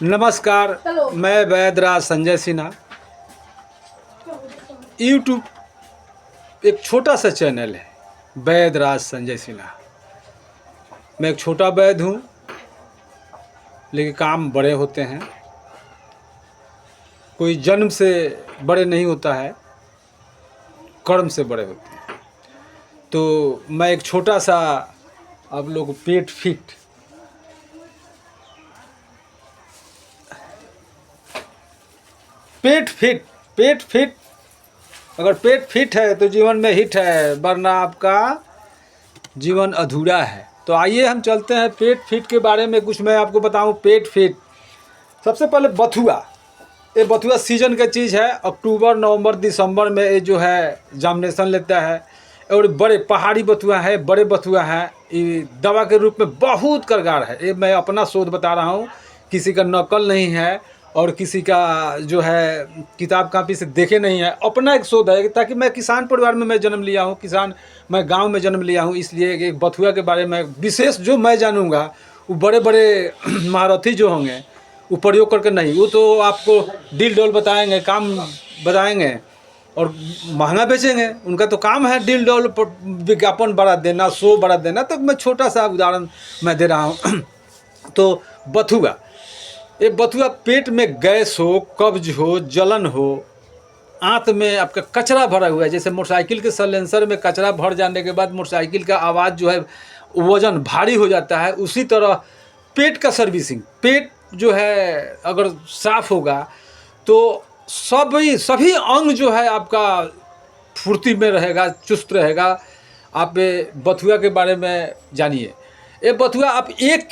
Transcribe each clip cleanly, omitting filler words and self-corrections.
नमस्कार, मैं वैद्यराज संजय सिन्हा। यूट्यूब एक छोटा सा चैनल है, वैद्यराज संजय सिन्हा। मैं एक छोटा वैद्य हूँ, लेकिन काम बड़े होते हैं। कोई जन्म से बड़े नहीं होता है, कर्म से बड़े होते हैं। तो मैं एक छोटा सा, आप लोग पेट फिट, पेट फिट अगर पेट फिट है तो जीवन में हिट है, वरना आपका जीवन अधूरा है। तो आइए हम चलते हैं पेट फिट के बारे में कुछ मैं आपको बताऊं। पेट फिट, सबसे पहले बथुआ। ये बथुआ सीजन का चीज़ है। अक्टूबर, नवंबर, दिसंबर में ये जो है जामनेशन लेता है। और बड़े पहाड़ी बथुआ है, बड़े बथुआ हैं। ये दवा के रूप में बहुत कारगर है। ये मैं अपना शोध बता रहा हूँ, किसी का नकल नहीं है और किसी का जो है किताब कापी से देखे नहीं है। अपना एक शोध है, ताकि मैं किसान परिवार में मैं जन्म लिया हूँ, मैं गांव में जन्म लिया हूँ। इसलिए एक बथुआ के बारे में विशेष जो मैं जानूँगा, वो बड़े बड़े महारथी जो होंगे वो प्रयोग करके नहीं, वो तो आपको डील डोल बताएंगे, काम बताएंगे और महंगा बेचेंगे। उनका तो काम है डील डोल, विज्ञापन बढ़ा देना, शो बढ़ा देना। तो मैं छोटा सा उदाहरण मैं दे रहा हूँ। तो बथुआ, ये बथुआ पेट में गैस हो, कब्ज हो, जलन हो, आंत में आपका कचरा भरा हुआ है। जैसे मोटरसाइकिल के साइलेंसर में कचरा भर जाने के बाद मोटरसाइकिल का आवाज़ जो है वजन भारी हो जाता है, उसी तरह पेट का सर्विसिंग। पेट जो है अगर साफ होगा तो सभी अंग जो है आपका फुर्ती में रहेगा, चुस्त रहेगा। आप बथुआ के बारे में जानिए। ये बथुआ आप 1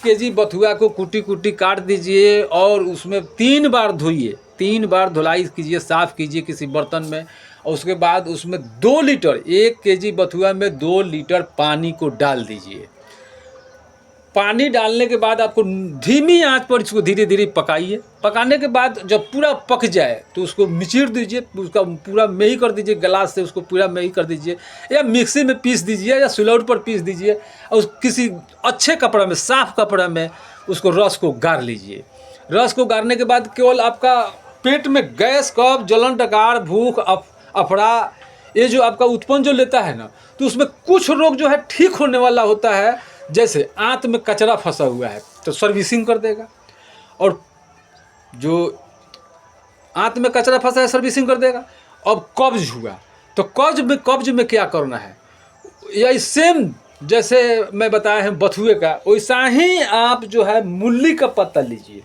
केजी बथुआ को कुटी कुटी काट दीजिए और उसमें 3 बार धोइए, 3 बार धुलाई कीजिए, साफ़ कीजिए किसी बर्तन में। और उसके बाद उसमें 2 लीटर, 1 केजी बथुआ में 2 लीटर पानी को डाल दीजिए। पानी डालने के बाद आपको धीमी आंच पर इसको धीरे धीरे पकाइए। पकाने के बाद जब पूरा पक जाए तो उसको मिचड़ दीजिए, उसका पूरा मेही कर दीजिए, गिलास से उसको पूरा मेही कर दीजिए, या मिक्सी में पीस दीजिए, या सिलौट पर पीस दीजिए। और किसी अच्छे कपड़ा में, साफ कपड़ा में उसको रस को गार लीजिए। रस को गारने के बाद केवल आपका पेट में गैस, कब्ज, जलन, डकार, भूख, अफड़ा, ये जो आपका उत्पन्न जो लेता है ना, तो उसमें कुछ रोग जो है ठीक होने वाला होता है। जैसे आंत में कचरा फंसा हुआ है तो सर्विसिंग कर देगा, और जो आंत में कचरा फंसा है सर्विसिंग कर देगा। अब कब्ज हुआ तो कब्ज में क्या करना है, यही सेम जैसे मैं बताया है बथुए का, वैसा ही आप जो है मूली का पत्ता लीजिए,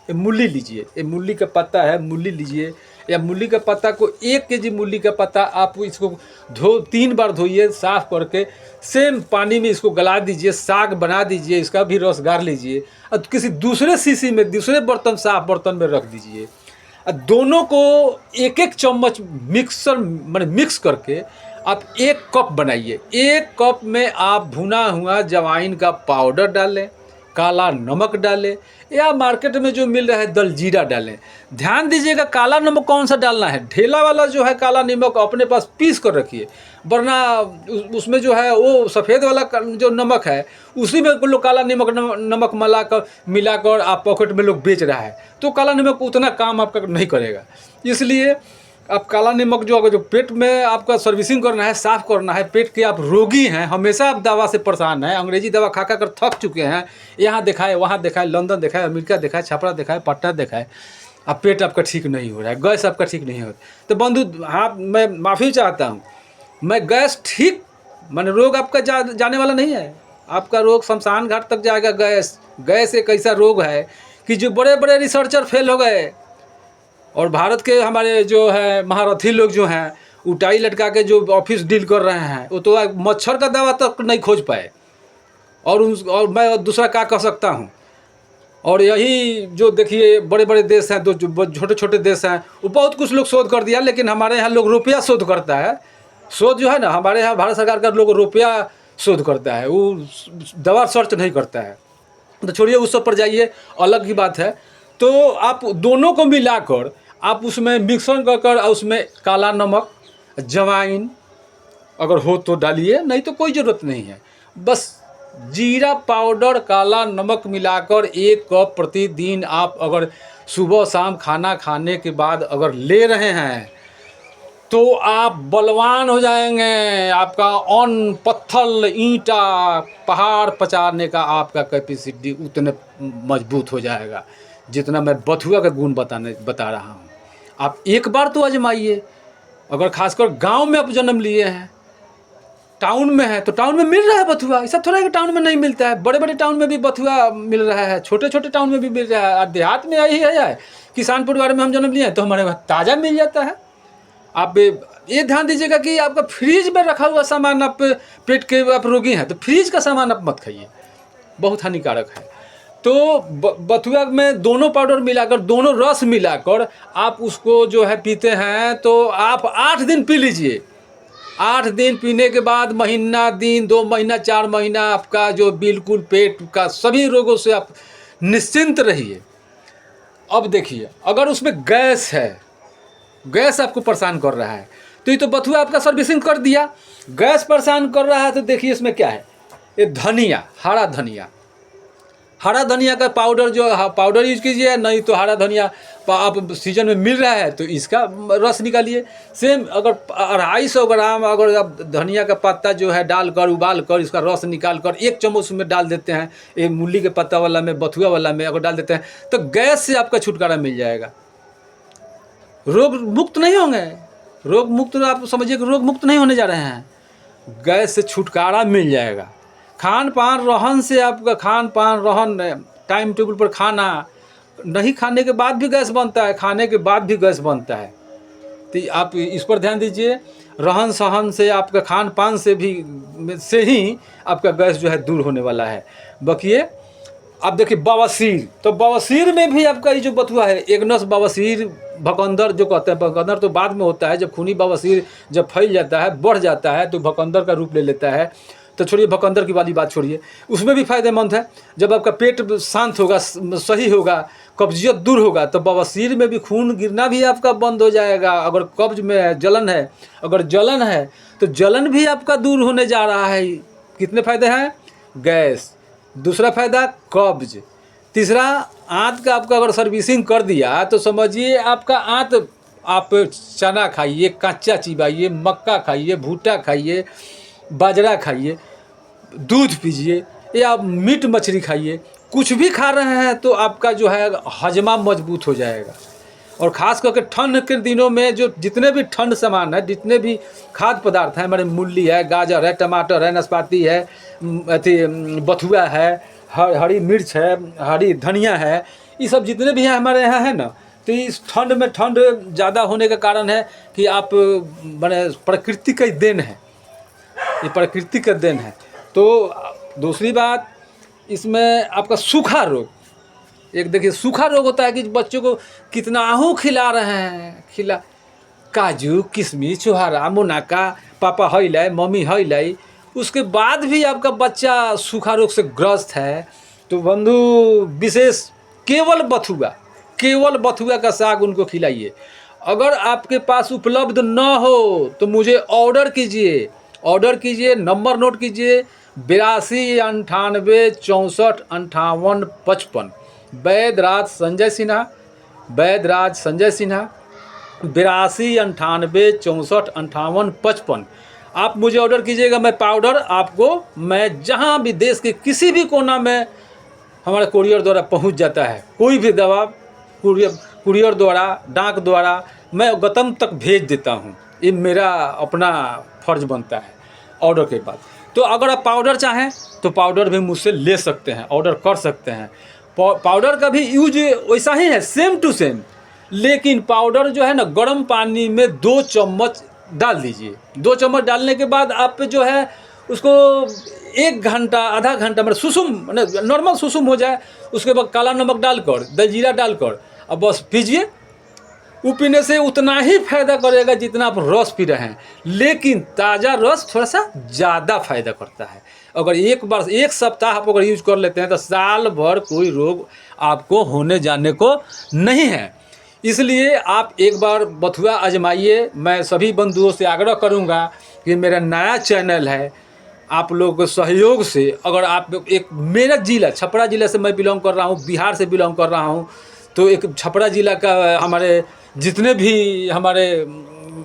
मूली लीजिए, ये मूली का पत्ता है, मूली लीजिए। या मूली का पत्ता को 1 केजी मूली का पत्ता आप इसको 3 बार धोइए, साफ़ करके सेम पानी में इसको गला दीजिए, साग बना दीजिए, इसका भी रस गार लीजिए और किसी दूसरे शीशी में, दूसरे बर्तन, साफ बर्तन में रख दीजिए। और दोनों को 1 चम्मच मिक्स करके आप 1 कप बनाइए। 1 कप में आप भुना हुआ जवाइन का पाउडर डालें, काला नमक डालें, या मार्केट में जो मिल रहा है दलजीरा डालें। ध्यान दीजिएगा काला नमक कौन सा डालना है। ढेला वाला जो है काला नमक अपने पास पीस कर रखिए, वरना उसमें जो है वो सफ़ेद वाला जो नमक है उसी में लोग काला नमक मिलाकर आप पॉकेट में लोग बेच रहा है, तो काला नमक उतना काम आपका नहीं करेगा। इसलिए आप काला नमक जो अगर जो पेट में आपका सर्विसिंग करना है, साफ़ करना है, पेट के आप रोगी हैं, हमेशा आप दवा से परेशान हैं, अंग्रेजी दवा खा कर थक चुके हैं, यहाँ दिखाए, वहाँ दिखाए, लंदन दिखाए, अमेरिका दिखाए, छपरा दिखाए, पटना दिखाए, अब पेट आपका ठीक नहीं हो रहा है, गैस आपका ठीक नहीं हो रहा। तो बंधु, हाँ, मैं माफ़ी चाहता हूँ। मैं गैस ठीक, माने रोग आपका जाने वाला नहीं है। आपका रोग शमशान घाट तक जाएगा। गैस एक ऐसा रोग है कि जो बड़े बड़े रिसर्चर फेल हो गए, और भारत के हमारे जो है महारथी लोग जो हैं, उटाई लटका के जो ऑफिस डील कर रहे हैं, वो तो मच्छर का दवा तक नहीं खोज पाए। और मैं दूसरा क्या कह सकता हूँ। और यही जो देखिए बड़े बड़े देश हैं, जो छोटे छोटे देश हैं, वो बहुत कुछ लोग शोध कर दिया, लेकिन हमारे यहाँ लोग रुपया शोध करता है। शोध जो है ना, हमारे यहाँ भारत सरकार का लोग रुपया शोध करता है, वो दवा सर्च नहीं करता है। तो छोड़िए, उस सब पर जाइए, अलग की बात है। तो आप दोनों को मिलाकर आप उसमें मिक्सर कर उसमें काला नमक, जवाइन अगर हो तो डालिए, नहीं तो कोई ज़रूरत नहीं है। बस जीरा पाउडर काला नमक मिलाकर 1 कप प्रतिदिन आप अगर सुबह शाम खाना खाने के बाद अगर ले रहे हैं तो आप बलवान हो जाएंगे। आपका अन्न पत्थर ईंटा पहाड़ पचाने का आपका कैपेसिटी उतने मजबूत हो जाएगा जितना मैं बथुआ का गुण बता रहा हूँ। आप एक बार तो आजमाइए। अगर खासकर गांव में आप जन्म लिए हैं, टाउन में है तो टाउन में मिल रहा है बथुआ। ऐसा थोड़ा है कि टाउन में नहीं मिलता है, बड़े बड़े टाउन में भी बथुआ मिल रहा है, छोटे छोटे टाउन में भी मिल रहा है। देहात में यही है, किसान परिवार में हम जन्म लिए हैं तो हमारे वहाँ ताज़ा मिल जाता है। आप ये ध्यान दीजिएगा कि आपका फ्रीज में रखा हुआ सामान, आप पेट के आप रोगी हैं तो फ्रीज का सामान आप मत खाइए, बहुत हानिकारक है। तो बथुआ में दोनों पाउडर मिलाकर, दोनों रस मिलाकर आप उसको जो है पीते हैं तो आप 8 दिन पी लीजिए। 8 दिन पीने के बाद महीना दिन 2 महीना 4 महीना आपका जो बिल्कुल पेट का सभी रोगों से आप निश्चिंत रहिए। अब देखिए, अगर उसमें गैस है, गैस आपको परेशान कर रहा है तो ये तो बथुआ आपका सर्विसिंग कर दिया। गैस परेशान कर रहा है तो देखिए इसमें क्या है, ये धनिया, हरा धनिया का पाउडर, जो पाउडर यूज कीजिए, नहीं तो हरा धनिया आप सीजन में मिल रहा है तो इसका रस निकालिए। सेम अगर 250 ग्राम अगर आप धनिया का पत्ता जो है डालकर उबाल कर इसका रस निकाल कर 1 चम्मच में डाल देते हैं, ये मूली के पत्ता वाला में, बथुआ वाला में अगर डाल देते हैं तो गैस से आपका छुटकारा मिल जाएगा। रोग मुक्त नहीं होंगे, रोग मुक्त आप समझिए कि रोग मुक्त नहीं होने जा रहे हैं, गैस से छुटकारा मिल जाएगा। खान पान रहन से आपका खान पान रहन टाइम टेबल पर खाना, नहीं खाने के बाद भी गैस बनता है, खाने के बाद भी गैस बनता है, तो आप इस पर ध्यान दीजिए। रहन सहन से, आपका खान पान से ही आपका गैस जो है दूर होने वाला है। बकिए आप देखिए बवासीर, तो बवासीर में भी आपका ये जो बथुआ है, एग्नस बवासीर, भकंदर जो कहते हैं, भकंदर तो बाद में होता है जब खूनी बवासीर जब फैल जाता है, बढ़ जाता है तो भकंदर का रूप ले लेता है। तो छोड़िए भकंदर की वाली बात छोड़िए, उसमें भी फ़ायदेमंद है। जब आपका पेट शांत होगा, सही होगा, कब्जियत दूर होगा तो बवासीर में भी खून गिरना भी आपका बंद हो जाएगा। अगर कब्ज में है, जलन है, अगर जलन है तो जलन भी आपका दूर होने जा रहा है। कितने फ़ायदे हैं, गैस, दूसरा फ़ायदा कब्ज, तीसरा आंत का आपका अगर सर्विसिंग कर दिया तो समझिए आपका आंत, आप चना खाइए, कच्चा चिबाइए, मक्का खाइए, भुट्टा खाइए, बाजरा खाइए, दूध पीजिए या मीट मछली खाइए, कुछ भी खा रहे हैं तो आपका जो है हजमा मजबूत हो जाएगा। और ख़ास करके ठंड के दिनों में जो जितने भी ठंड सामान है, जितने भी खाद्य पदार्थ हैं, हमारे मूली है, गाजर है, टमाटर है, नाशपाती है, बथुआ है, हरी मिर्च है, हरी धनिया है, ये सब जितने भी हैं हमारे यहाँ है ना, तो इस ठंड में, ठंड ज़्यादा होने का कारण है कि आप माने प्रकृति का देन है, ये प्रकृति का देन है। तो दूसरी बात, इसमें आपका सूखा रोग, एक देखिए सूखा रोग होता है कि बच्चों को कितना हो खिला रहे हैं, काजू किशमिश छुहारा मुनाका, पापा हईलाई, मम्मी हईलाई, उसके बाद भी आपका बच्चा सूखा रोग से ग्रस्त है। तो बंधु विशेष केवल बथुआ का साग उनको खिलाइए। अगर आपके पास उपलब्ध न हो तो मुझे ऑर्डर कीजिए, नंबर नोट कीजिए, 82 98 64 58 55, वैद्यराज संजय सिन्हा, 82 98 64 58 55। आप मुझे ऑर्डर कीजिएगा, मैं पाउडर आपको, मैं जहाँ भी देश के किसी भी कोना में हमारा कुरियर द्वारा पहुँच जाता है। कोई भी दवा कुरियर द्वारा, डाक द्वारा मैं गतम तक भेज देता हूँ। ये मेरा अपना फर्ज बनता है ऑर्डर के बाद। तो अगर आप पाउडर चाहें तो पाउडर भी मुझसे ले सकते हैं, ऑर्डर कर सकते हैं। पाउडर का भी यूज वैसा ही है, सेम टू सेम, लेकिन पाउडर जो है ना, गर्म पानी में 2 चम्मच डाल दीजिए। 2 चम्मच डालने के बाद आप जो है उसको 1 घंटा आधा घंटा मतलब सुसुम, नॉर्मल सुसुम हो जाए, उसके बाद काला नमक डालकर, दलजीरा डालकर अब बस पीजिए। वो पीने से उतना ही फायदा करेगा जितना आप रस पी रहे हैं, लेकिन ताज़ा रस थोड़ा सा ज़्यादा फायदा करता है। अगर एक सप्ताह आप अगर यूज कर लेते हैं तो साल भर कोई रोग आपको होने जाने को नहीं है। इसलिए आप एक बार बथुआ आजमाइए। मैं सभी बंधुओं से आग्रह करूंगा कि मेरा नया चैनल है, आप लोगों के सहयोग से, अगर आप एक मेरा जिला छपरा जिला से मैं बिलोंग कर रहा हूँ, बिहार से बिलोंग कर रहा हूँ, तो एक छपरा जिला का हमारे जितने भी हमारे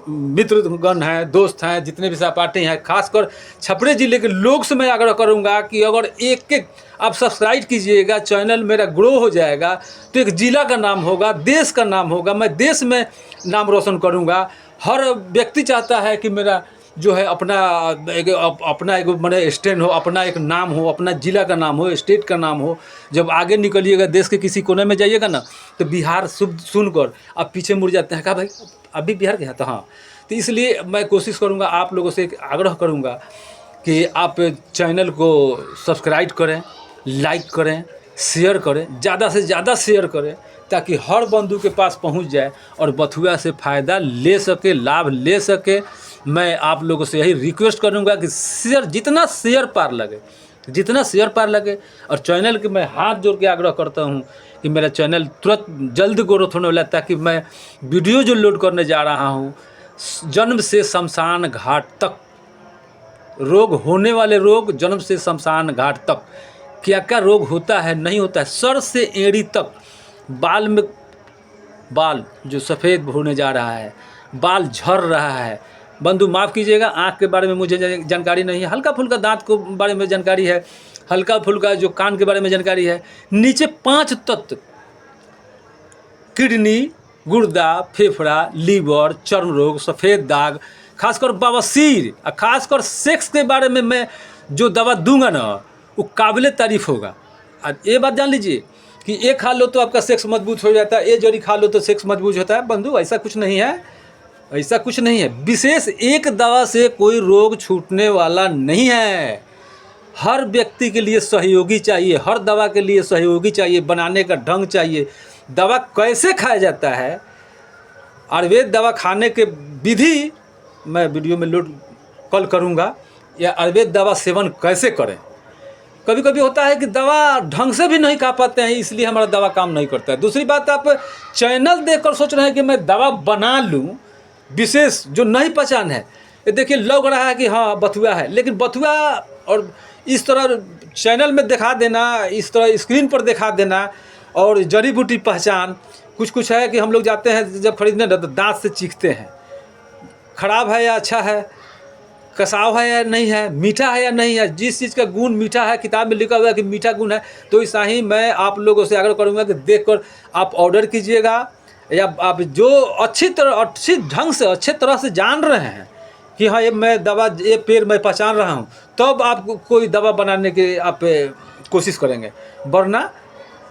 मित्रगण हैं, दोस्त हैं, जितने भी सहपाठी हैं, खासकर छपरे ज़िले के लोग से मैं आग्रह करूंगा कि अगर एक एक आप सब्सक्राइब कीजिएगा, चैनल मेरा ग्रो हो जाएगा तो एक ज़िला का नाम होगा, देश का नाम होगा, मैं देश में नाम रोशन करूंगा। हर व्यक्ति चाहता है कि मेरा जो है अपना एक मैंने स्टैंड हो, अपना एक नाम हो, अपना ज़िला का नाम हो, स्टेट का नाम हो। जब आगे निकलिएगा, देश के किसी कोने में जाइएगा ना, तो बिहार सुनकर आप पीछे मुड़ जाते हैं, कहा भाई अभी बिहार के हैं, तो हाँ। तो इसलिए मैं कोशिश करूँगा, आप लोगों से एक आग्रह करूँगा कि आप चैनल को सब्सक्राइब करें, लाइक करें, शेयर करें, ज़्यादा से ज़्यादा शेयर करें, ताकि हर बंधु के पास पहुंच जाए और बथुआ से फ़ायदा ले सके, लाभ ले सके। मैं आप लोगों से यही रिक्वेस्ट करूंगा कि शेयर, जितना शेयर पार लगे, जितना शेयर पार लगे। और चैनल के मैं हाथ जोड़ के आग्रह करता हूं कि मेरा चैनल तुरंत जल्द ग्रोथ होने वाला है, ताकि मैं वीडियो जो लोड करने जा रहा हूँ, जन्म से शमशान घाट तक, रोग होने वाले रोग जन्म से शमशान घाट तक, क्या क्या रोग होता है, नहीं होता है, सर से एड़ी तक, बाल में बाल जो सफ़ेद होने जा रहा है, बाल झड़ रहा है। बंधु माफ़ कीजिएगा, आँख के बारे में मुझे जानकारी नहीं है, हल्का फुल्का दांत के बारे में जानकारी है, हल्का फुल्का जो कान के बारे में जानकारी है। नीचे 5 तत्व, किडनी, गुर्दा, फेफड़ा, लीवर, चर्म रोग, सफ़ेद दाग, खासकर बवासीर और खासकर सेक्स के बारे में मैं जो दवा दूंगा ना, वो काबिल तारीफ़ होगा। और ये बात जान लीजिए कि ये खा लो तो आपका सेक्स मजबूत हो जाता है, ये जड़ी खा लो तो सेक्स मजबूत होता है। बंधु ऐसा कुछ नहीं है, ऐसा कुछ नहीं है। विशेष एक दवा से कोई रोग छूटने वाला नहीं है। हर व्यक्ति के लिए सहयोगी चाहिए, हर दवा के लिए सहयोगी चाहिए, बनाने का ढंग चाहिए, दवा कैसे खाया जाता है, आयुर्वेद दवा खाने के विधि मैं वीडियो में लोड कल करूँगा, या आयुर्वेद दवा सेवन कैसे करें। कभी कभी होता है कि दवा ढंग से भी नहीं खा पाते हैं, इसलिए हमारा दवा काम नहीं करता है। दूसरी बात, आप चैनल देखकर सोच रहे हैं कि मैं दवा बना लूं, विशेष जो नहीं पहचान है, ये देखिए लग रहा है कि हाँ बथुआ है, लेकिन बथुआ और इस तरह चैनल में दिखा देना, इस तरह स्क्रीन पर दिखा देना, और जड़ी बूटी पहचान कुछ कुछ है कि हम लोग जाते हैं जब खरीदने तो दांत से चीखते हैं, ख़राब है या अच्छा है, कसाव है या नहीं है, मीठा है या नहीं है। जिस चीज़ का गुण मीठा है, किताब में लिखा हुआ है कि मीठा गुण है, तो ऐसा ही मैं आप लोगों से आग्रह करूंगा कि देखकर आप ऑर्डर कीजिएगा, या आप जो अच्छी ढंग से अच्छे तरह से जान रहे हैं कि हाँ ये मैं दवा, ये पेड़ मैं पहचान रहा हूँ, तब आप कोई दवा बनाने की आप कोशिश करेंगे। वरना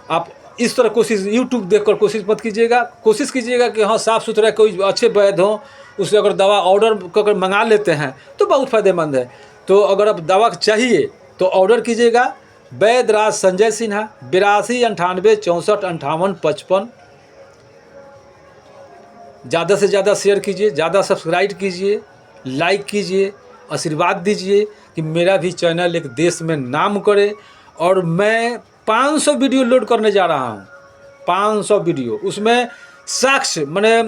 आप इस तरह कोशिश यूट्यूब देखकर कोशिश मत कीजिएगा। कोशिश कीजिएगा कि हाँ साफ़ सुथरा कोई अच्छे वैद्य हों, उससे अगर दवा ऑर्डर कर मंगा लेते हैं तो बहुत फ़ायदेमंद है। तो अगर आप दवा चाहिए तो ऑर्डर कीजिएगा। वैद्यराज संजय सिन्हा, 82 98 64 58 55। ज़्यादा से ज़्यादा शेयर कीजिए, ज़्यादा सब्सक्राइब कीजिए, लाइक कीजिए, आशीर्वाद दीजिए कि मेरा भी चैनल एक देश में नाम करे। और मैं 500 वीडियो लोड करने जा रहा हूँ, 500 वीडियो, उसमें साक्ष्य माने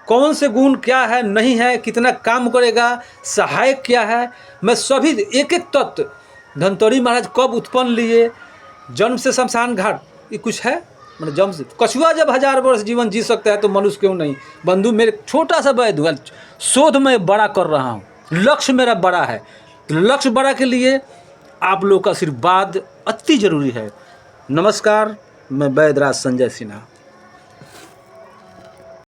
कौन से गुण क्या है, नहीं है, कितना काम करेगा, सहायक क्या है, मैं सभी एक एक तत्व, धनतोरी महाराज कब उत्पन्न लिए, जन्म से शमशान घाट, ये कुछ है मतलब जन्म से कछुआ जब 1000 वर्ष जीवन जी सकता है तो मनुष्य क्यों नहीं। बंधु मेरे छोटा सा वैध हुआ, शोध मैं बड़ा कर रहा हूँ, लक्ष्य मेरा बड़ा है। लक्ष्य बड़ा के लिए आप लोग का आशीर्वाद अति जरूरी है। नमस्कार, मैं वैद्यराज संजय सिन्हा।